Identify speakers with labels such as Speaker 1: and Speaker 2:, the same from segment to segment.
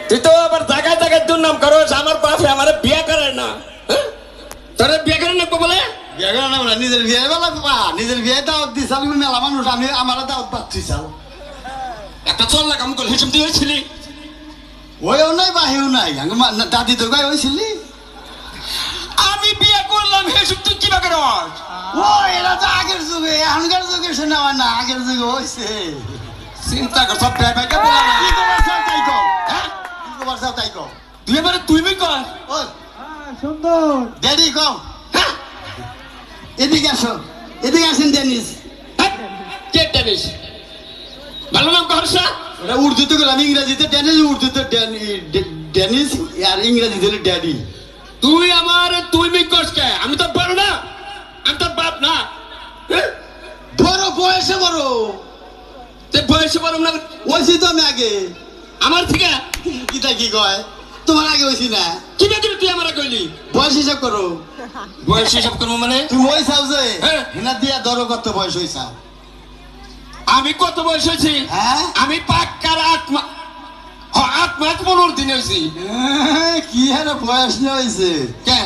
Speaker 1: তুই তো আবার জায়গায় জায়গায় দুর্নাম করস, আমার বাপে আমার বিয়ে করে না। তোর বিয়ে করে না বলে
Speaker 2: বিয়ে করে না, নিজের বিয়ে বেলা বাবা, নিজের বিয়ে দাওয়াত দিছাল মেলা মানুষ, আমি আমার দাওয়াত পাচ্ছি চাল।
Speaker 1: একটা চল না কাম করে হিসেব তুই হয়েছিলি।
Speaker 2: ওইও নাই বাহিও নাই, দাদি তো গায়ে হয়েছিলি।
Speaker 1: আমি বিয়ে করলাম হিসেব তুই কিবা করস?
Speaker 2: ও এরা তো আগের যুগে, এখনকার যুগে শোনা হয় না, আগের যুগে হয়েছে।
Speaker 1: চিন্তা কর সব প্রায় ভাইকে বলা না।
Speaker 2: কি খবর চাও তাই কও, হ্যাঁ কি খবর চাও তাই কও।
Speaker 1: তুই এবারে তুই বই কর।
Speaker 2: ওই
Speaker 3: সুন্দর
Speaker 2: ড্যাডি কও, হ্যাঁ এদিকে আসো, এদিকে আসেন ডেনিস।
Speaker 1: কে টেনিস ভালো নাম করস না?
Speaker 2: ওটা উর্দুতে গেলাম, ইংরেজিতে ডেনিস, উর্দুতে ডেনিস আর ইংরেজিতে ড্যাডি।
Speaker 1: তুই আমার তুই বই করস কে? আমি তো বড় না, আমি তোর বাপ না।
Speaker 2: বড় বয়সে বড়,
Speaker 1: তুই বয়সে বড় না
Speaker 2: ওইছি তো আমি আগে।
Speaker 1: আমার থেকে।
Speaker 2: কিটা কি কয়, তোমার আগে হয়েছি না?
Speaker 1: কি বেতন তুই আমার কইলি?
Speaker 2: বয়স হিসাব করো।
Speaker 1: বয়স হিসাব করবো মানে?
Speaker 2: তুমি ওই চাও যে
Speaker 1: হ্যাঁ।
Speaker 2: হিনা দিয়া ধরো কত বয়স হয়েছা?
Speaker 1: আমি কত বয়স হয়েছি?
Speaker 2: হ্যাঁ
Speaker 1: আমি পাক্কার 8 মাস 15 দিন হয়েছি।
Speaker 2: কি হারে বয়স নিয়ে হয়েছে?
Speaker 1: কে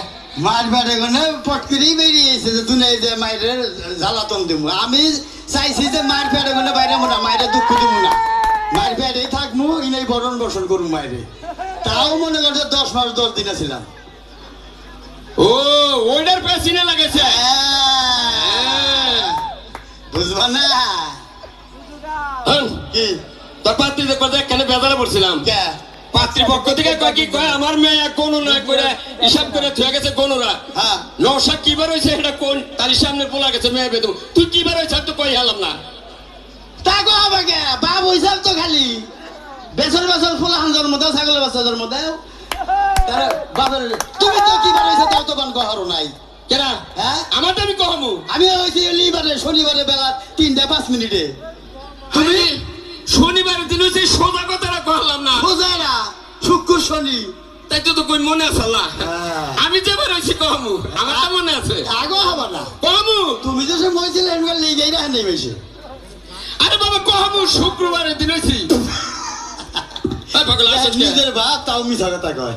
Speaker 2: মার বেড়ে গনে পটকিরি বেরিয়েছে যে দুনিয়ায় যে মায়ের জ্বালাতন দিব। আমি চাইছি যে মার ফেড়ে গনে বাইরে মোটা মায়ের দুঃখ দিব না, মার ফেড়েই থাকবো, ইনাই বরণ বসন করবো মায়েরে। তাও মনে করছে 10 মাস 10 দিনে ছিলাম।
Speaker 1: ও ওইটার পেছনে লাগেছে।
Speaker 2: বুঝবা না
Speaker 1: হ্যাঁ,
Speaker 2: কি
Speaker 1: তোর পাত্রী দেখবার দেখ কেন বেজারে পড়ছিলাম।
Speaker 2: কে?
Speaker 1: পাত্রী পক্ষ থেকে কয় কি কয় আমার মেয়ে গণনা করে হিসাব করে থুয়ে গেছে গণরা।
Speaker 2: হ্যাঁ
Speaker 1: নশা কি বার হয়েছে এটা কোন তার সামনে বলা গেছে মেয়ে বেদম। তুই কি বার হয়েছে তো কই হেলাম না।
Speaker 2: তা কো হবে কে? বাপ হইছাল তো খালি বেসর বেসর ফুলাহান জন্ম দাও, ছাগলের বাচ্চা জন্ম দাও। তারা বাবার তুমি তো কি বার হইছে তাও তো বান কহারো নাই।
Speaker 1: কেনা
Speaker 2: হ্যাঁ
Speaker 1: আমার আমি কহমু।
Speaker 2: আমি হইছি লিবারে শনিবারে বেলা 3টা 5 মিনিটে।
Speaker 1: তুমি শনিবারের দিন হয়েছে সোজা কথাটা কহলাম না।
Speaker 2: সোজা না, শুক্র শনি।
Speaker 1: তাই তো তো কই মনে আছে আল্লাহ।
Speaker 2: হ্যাঁ।
Speaker 1: আমি যে বার হয়েছি কহমু, আমার তো মনে আছে
Speaker 2: আগো হবা না,
Speaker 1: কহমু।
Speaker 2: তুমি যে সময় ছিলে এনগাল লিগাই না নেই বেশি।
Speaker 1: আরে বাবা কহমু শুক্রবারের দিন হয়েছি।
Speaker 2: নিজের বাপ তাও মিছা কথা কয়।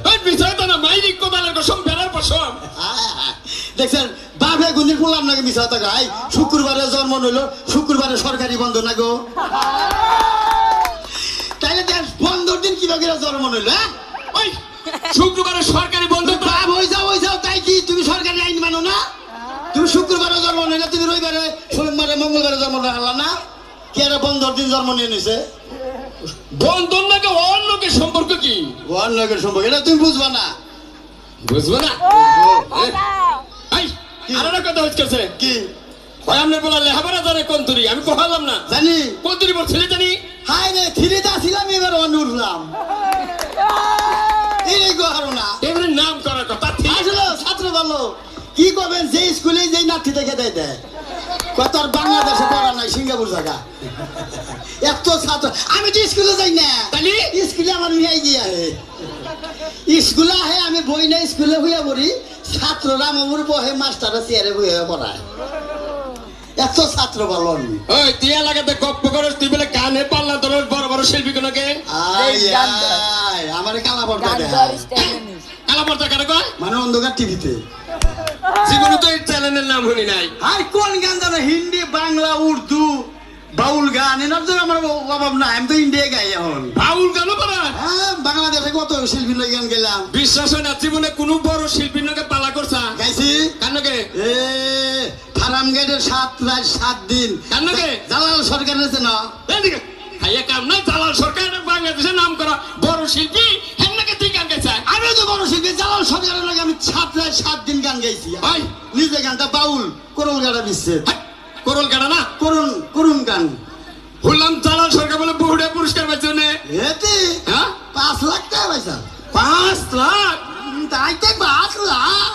Speaker 2: দেখছেন বাপে গুন্দির ফুলাম নাকি মিছা কথা কয়। শুক্রবারে জন্ম নইল, শুক্রবারে সরকারি বন্ধ না গো। তাইলে বন্ধর দিন কিভাবে জন্ম নইল?
Speaker 1: ওই শুক্রবারে সরকারি বন্ধ।
Speaker 2: বাপ হয়ে যাও তাই কি তুমি সরকারি আইন মানো না? তুমি শুক্রবারে জন্ম নিলে, তুমি রবিবারে সোমবারে মঙ্গলবারে জন্ম নিলা না? কি একটা বন্ধর দিন জন্ম নিয়ে নিছে?
Speaker 1: বন্ধন নাকি অন্য লোকের সম্পর্ক কি?
Speaker 2: ওয়ান লোকের সম্পর্ক এটা তুমি বুঝবা না।
Speaker 1: বুঝবো না। আর একটা কথা হচ্ছে
Speaker 2: কি
Speaker 1: আপনার বলা লেখাপড়া জানে কন্তুরি, আমি কহালাম না
Speaker 2: জানি?
Speaker 1: কন্তুরি বলছিলে জানি।
Speaker 2: হাই রে থ্রিতে আসিলাম, এবার উঠলাম। এই গো না
Speaker 1: এবারে নাম করার কথা
Speaker 2: আসলে ছাত্র ভালো কি করবেন, যে স্কুলে যেই নাতি দেখে দেয় দেয় কত আর বাংলাদেশে পড়া নাই, সিঙ্গাপুর জায়গা এত ছাত্র। আমি তো স্কুলে যাই না,
Speaker 1: তাহলে
Speaker 2: স্কুলে আমার মেয়ে গিয়ে আহে, স্কুলে আহে, আমি বই না স্কুলে হইয়া পড়ি, ছাত্ররা আমার বহে, মাস্টাররা চেয়ারে বইয়া পড়ায়। এত ছাত্র ভালো আমি।
Speaker 1: ওই তুই এলাকাতে গপ্প করস, তুই বলে গানে পাল্লা তোর বড় বড় শিল্পী কোনকে
Speaker 2: আমার কালা পর্দা
Speaker 1: কালা পর্দা কারে কয়?
Speaker 2: মানে অন্ধকার টিভিতে।
Speaker 1: জীবনে তো এই চ্যানেলের নাম শুনি নাই।
Speaker 2: আর কোন গান জানো? হিন্দি, বাংলা, উর্দু, বাউল গান, এনার জন্য আমার অভাব না। আমি তো ইন্ডিয়া গাই এখন।
Speaker 1: বাউল গানও পারা?
Speaker 2: হ্যাঁ, বাংলাদেশে কত শিল্পীর লোক গান গেলাম।
Speaker 1: বিশ্বাস হয় না জীবনে কোন বড় শিল্পীর নাকি পালা করছা?
Speaker 2: গাইছি
Speaker 1: কান্নকে
Speaker 2: এ ফার্ম গেটের 7 রাত 7 দিন।
Speaker 1: কান্নকে
Speaker 2: জালাল সরকার আছে না?
Speaker 1: এদিকে খাইয়া কাম না। জালাল সরকার বাংলাদেশের নাম করা বড় শিল্পী, হেমনাকে তুই গান গাইছা?
Speaker 2: আমি তো বড় শিল্পী, জালাল সরকারের লাগে আমি 7 রাত 7 দিন গান গাইছি।
Speaker 1: ভাই
Speaker 2: নিজে গানটা বাউল করুন গাড়া বিচ্ছেদ,
Speaker 1: করল গাড়া না
Speaker 2: করুন করুন গান।
Speaker 1: বললাম জালাল সরকার বলে বহুটা পুরস্কার পাইছে নে।
Speaker 2: এতে
Speaker 1: হ্যাঁ
Speaker 2: 5 লাখ টাকা পয়সা।
Speaker 1: 5 লাখ?
Speaker 2: তাই তো 5 লাখ।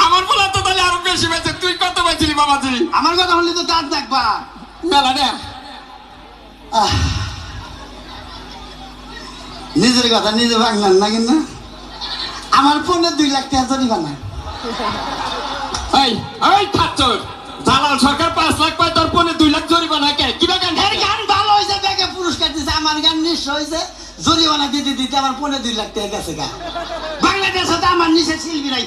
Speaker 1: আমার বলা তো তাহলে আরো বেশি পাইছে। তুই কত পাইছিলি বাবাজি?
Speaker 2: আমার কথা হলে তো তার দেখবা
Speaker 1: মেলা না।
Speaker 2: নিজের কথা নিজে ভাঙলেন না, কিন্তু আমার ফোনে 2 লাখ টাকা জরিমানা।
Speaker 1: এই এই খাচ্চর জালাল সরকার 5 লাখ পায়, তোর পনে 2 লাখ জরিমানা কে? কি গান?
Speaker 2: এর গান ভালো হয়েছে, ব্যাগে পুরস্কার দিছে। আমার গান নিঃস্ব হয়েছে, জরিমানা দিতে দিতে আমার 15-2 লাখ টাকা গেছে গা বাংলাদেশে তো আমার নিচে শিল্পী নাই